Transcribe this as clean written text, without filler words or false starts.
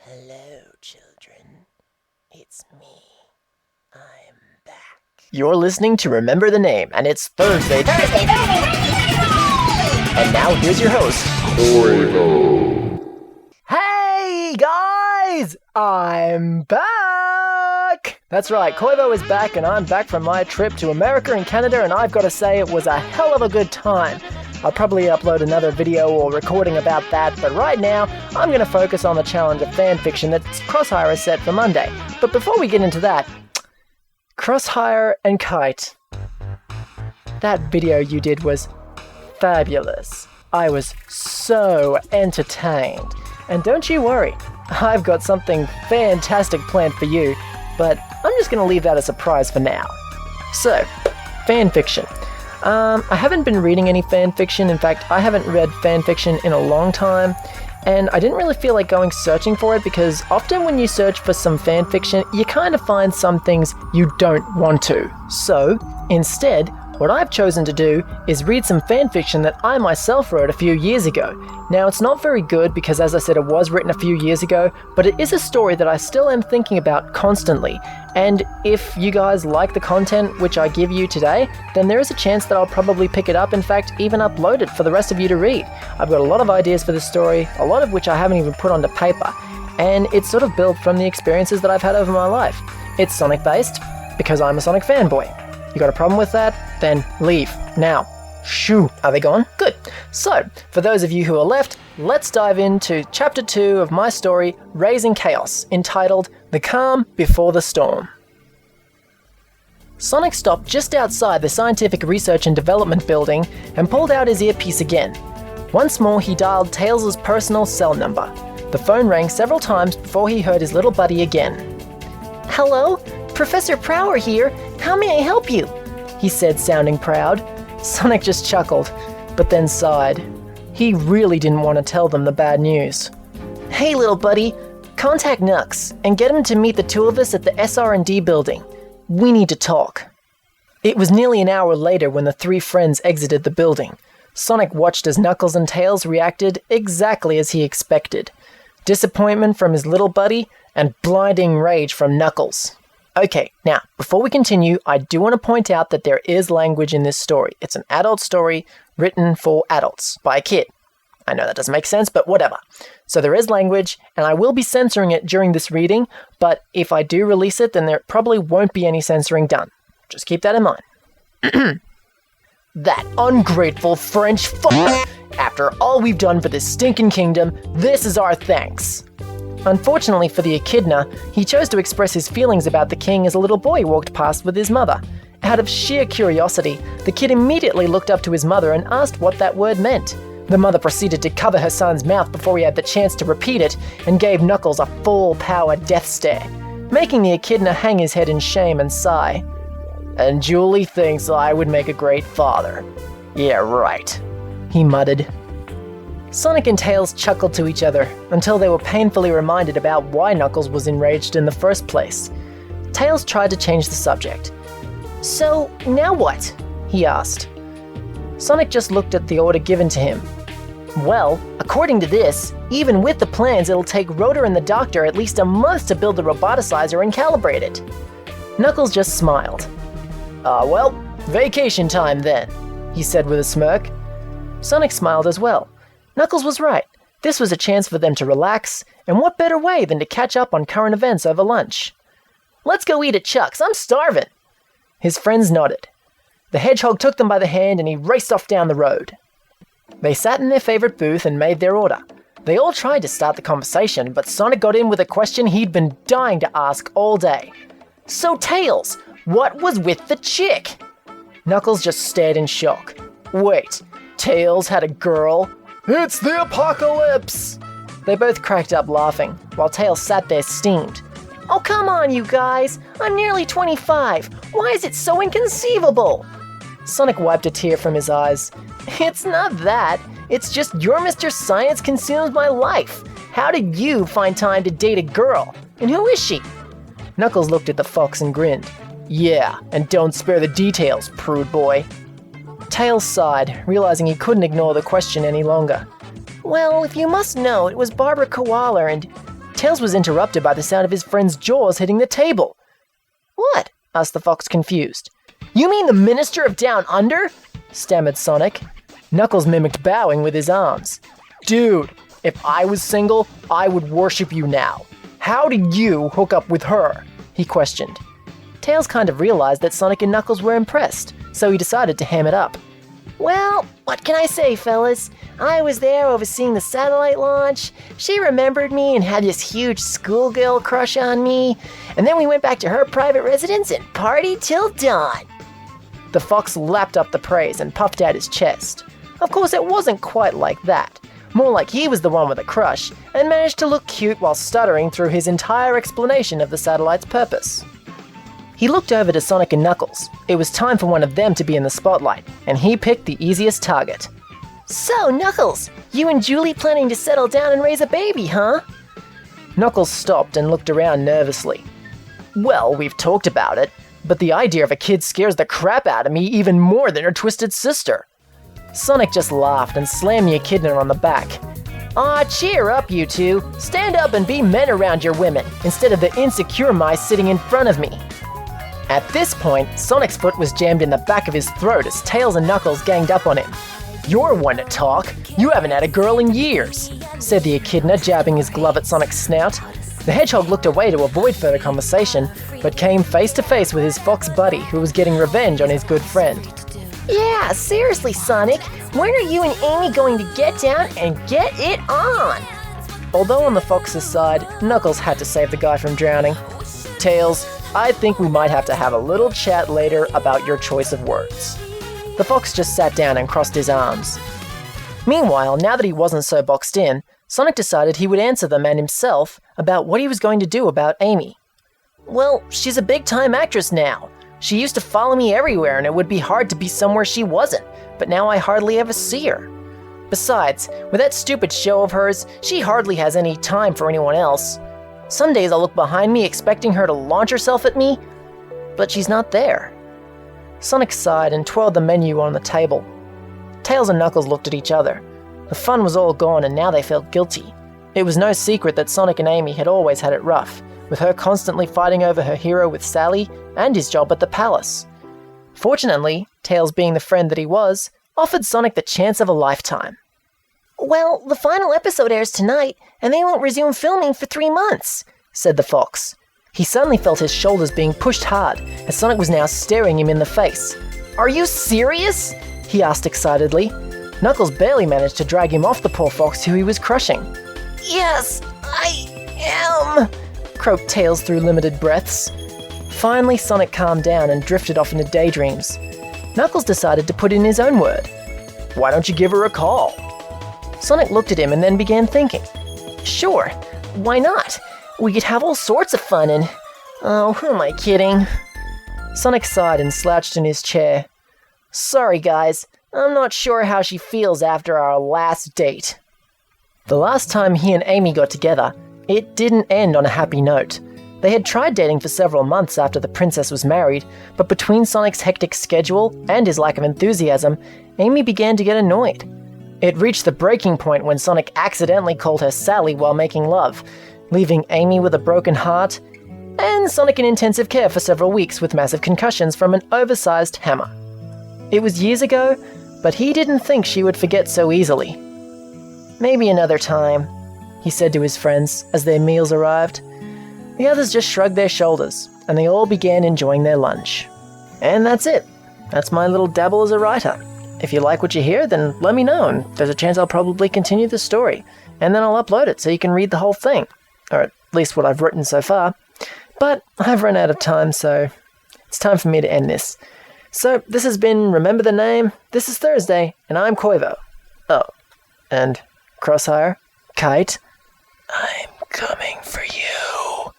Hello, children. It's me. I'm back. You're listening to Remember the Name, and it's Thursday. And now here's your host, Koivo. Hey guys! I'm back! That's right, Koivo is back, and I'm back from my trip to America and Canada, and I've got to say it was a hell of a good time. I'll probably upload another video or recording about that, but right now, I'm going to focus on the challenge of fanfiction that Crossfire has set for Monday. But before we get into that, Crossfire and Kite, that video you did was fabulous. I was so entertained. And don't you worry, I've got something fantastic planned for you, but I'm just going to leave that a surprise for now. So, fanfiction. I haven't been reading any fanfiction. In fact, I haven't read fanfiction in a long time, and I didn't really feel like going searching for it because often when you search for some fanfiction, you kind of find some things you don't want to. So, instead, what I've chosen to do is read some fanfiction that I myself wrote a few years ago. Now, it's not very good because, as I said, it was written a few years ago, but it is a story that I still am thinking about constantly. And if you guys like the content which I give you today, then there is a chance that I'll probably pick it up, in fact, even upload it for the rest of you to read. I've got a lot of ideas for this story, a lot of which I haven't even put onto paper, and it's sort of built from the experiences that I've had over my life. It's Sonic-based, because I'm a Sonic fanboy. You got a problem with that? Then leave. Now. Shoo. Are they gone? Good. So, for those of you who are left, let's dive into Chapter 2 of my story, Raising Chaos, entitled The Calm Before the Storm. Sonic stopped just outside the Scientific Research and Development building and pulled out his earpiece again. Once more, he dialed Tails' personal cell number. The phone rang several times before he heard his little buddy again. Hello? Professor Prower here. How may I help you? He said, sounding proud. Sonic just chuckled, but then sighed. He really didn't want to tell them the bad news. Hey, little buddy, contact Nux and get him to meet the two of us at the SR&D building. We need to talk. It was nearly an hour later when the three friends exited the building. Sonic watched as Knuckles and Tails reacted exactly as he expected. Disappointment from his little buddy and blinding rage from Knuckles. Okay, now, before we continue, I do want to point out that there is language in this story. It's an adult story written for adults by a kid. I know that doesn't make sense, but whatever. So there is language, and I will be censoring it during this reading, but if I do release it, then there probably won't be any censoring done. Just keep that in mind. That ungrateful French fucker! After all we've done for this stinking kingdom, this is our thanks. Unfortunately for the echidna, he chose to express his feelings about the king as a little boy walked past with his mother. Out of sheer curiosity, the kid immediately looked up to his mother and asked what that word meant. The mother proceeded to cover her son's mouth before he had the chance to repeat it and gave Knuckles a full-power death stare, making the echidna hang his head in shame and sigh. And Julie thinks I would make a great father. Yeah, right, he muttered. Sonic and Tails chuckled to each other until they were painfully reminded about why Knuckles was enraged in the first place. Tails tried to change the subject. So, now what? He asked. Sonic just looked at the order given to him. Well, according to this, even with the plans, it'll take Rotor and the Doctor at least a month to build the roboticizer and calibrate it. Knuckles just smiled. Well, vacation time then, he said with a smirk. Sonic smiled as well. Knuckles was right. This was a chance for them to relax, and what better way than to catch up on current events over lunch? Let's go eat at Chuck's, I'm starving. His friends nodded. The hedgehog took them by the hand and he raced off down the road. They sat in their favorite booth and made their order. They all tried to start the conversation, but Sonic got in with a question he'd been dying to ask all day. So Tails, what was with the chick? Knuckles just stared in shock. Wait, Tails had a girl? It's the apocalypse! They both cracked up laughing, while Tails sat there steamed. Oh, come on, you guys! I'm nearly 25! Why is it so inconceivable? Sonic wiped a tear from his eyes. It's not that. It's just your Mr. Science consumes my life. How did you find time to date a girl? And who is she? Knuckles looked at the fox and grinned. Yeah, and don't spare the details, prude boy. Tails sighed, realizing he couldn't ignore the question any longer. Well, if you must know, it was Barbara Koala and Tails was interrupted by the sound of his friend's jaws hitting the table. "What?" asked the fox, confused. "You mean the Minister of Down Under?" stammered Sonic. Knuckles mimicked bowing with his arms. "Dude, if I was single, I would worship you now. How did you hook up with her?" he questioned. Tails kind of realized that Sonic and Knuckles were impressed, so he decided to ham it up. "Well, what can I say, fellas? I was there overseeing the satellite launch. She remembered me and had this huge schoolgirl crush on me. And then we went back to her private residence and partied till dawn." The fox lapped up the praise and puffed out his chest. Of course, it wasn't quite like that. More like he was the one with a crush, and managed to look cute while stuttering through his entire explanation of the satellite's purpose. He looked over to Sonic and Knuckles. It was time for one of them to be in the spotlight, and he picked the easiest target. "So, Knuckles, you and Julie planning to settle down and raise a baby, huh?" Knuckles stopped and looked around nervously. "Well, we've talked about it, but the idea of a kid scares the crap out of me even more than her twisted sister." Sonic just laughed and slammed the echidna on the back. "Aw, cheer up, you two. Stand up and be men around your women, instead of the insecure mice sitting in front of me." At this point, Sonic's foot was jammed in the back of his throat as Tails and Knuckles ganged up on him. "You're one to talk. You haven't had a girl in years," said the echidna, jabbing his glove at Sonic's snout. The hedgehog looked away to avoid further conversation, but came face to face with his fox buddy, who was getting revenge on his good friend. "Yeah, seriously, Sonic, when are you and Amy going to get down and get it on?" Although on the fox's side, Knuckles had to save the guy from drowning. "Tails, I think we might have to have a little chat later about your choice of words." The fox just sat down and crossed his arms. Meanwhile, now that he wasn't so boxed in, Sonic decided he would answer the man himself about what he was going to do about Amy. "Well, she's a big-time actress now. She used to follow me everywhere, and it would be hard to be somewhere she wasn't, but now I hardly ever see her. Besides, with that stupid show of hers, she hardly has any time for anyone else. Some days I'll look behind me expecting her to launch herself at me, but she's not there." Sonic sighed and twirled the menu on the table. Tails and Knuckles looked at each other. The fun was all gone and now they felt guilty. It was no secret that Sonic and Amy had always had it rough, with her constantly fighting over her hero with Sally and his job at the palace. Fortunately, Tails, being the friend that he was, offered Sonic the chance of a lifetime. "Well, the final episode airs tonight, and they won't resume filming for 3 months, said the fox. He suddenly felt his shoulders being pushed hard, as Sonic was now staring him in the face. "Are you serious?" he asked excitedly. Knuckles barely managed to drag him off the poor fox who he was crushing. "Yes, I am," croaked Tails through limited breaths. Finally, Sonic calmed down and drifted off into daydreams. Knuckles decided to put in his own word. "Why don't you give her a call?" Sonic looked at him and then began thinking. "Sure, why not? We could have all sorts of fun and... Oh, who am I kidding?" Sonic sighed and slouched in his chair. "Sorry, guys. I'm not sure how she feels after our last date." The last time he and Amy got together, it didn't end on a happy note. They had tried dating for several months after the princess was married, but between Sonic's hectic schedule and his lack of enthusiasm, Amy began to get annoyed. It reached the breaking point when Sonic accidentally called her Sally while making love, leaving Amy with a broken heart, and Sonic in intensive care for several weeks with massive concussions from an oversized hammer. It was years ago, but he didn't think she would forget so easily. "Maybe another time," he said to his friends as their meals arrived. The others just shrugged their shoulders, and they all began enjoying their lunch. And that's it. That's my little dabble as a writer. If you like what you hear, then let me know, and there's a chance I'll probably continue the story, and then I'll upload it so you can read the whole thing, or at least what I've written so far. But I've run out of time, so it's time for me to end this. So this has been Remember the Name, this is Thursday, and I'm Koivo. Oh, and Crosshair, Kite, I'm coming for you.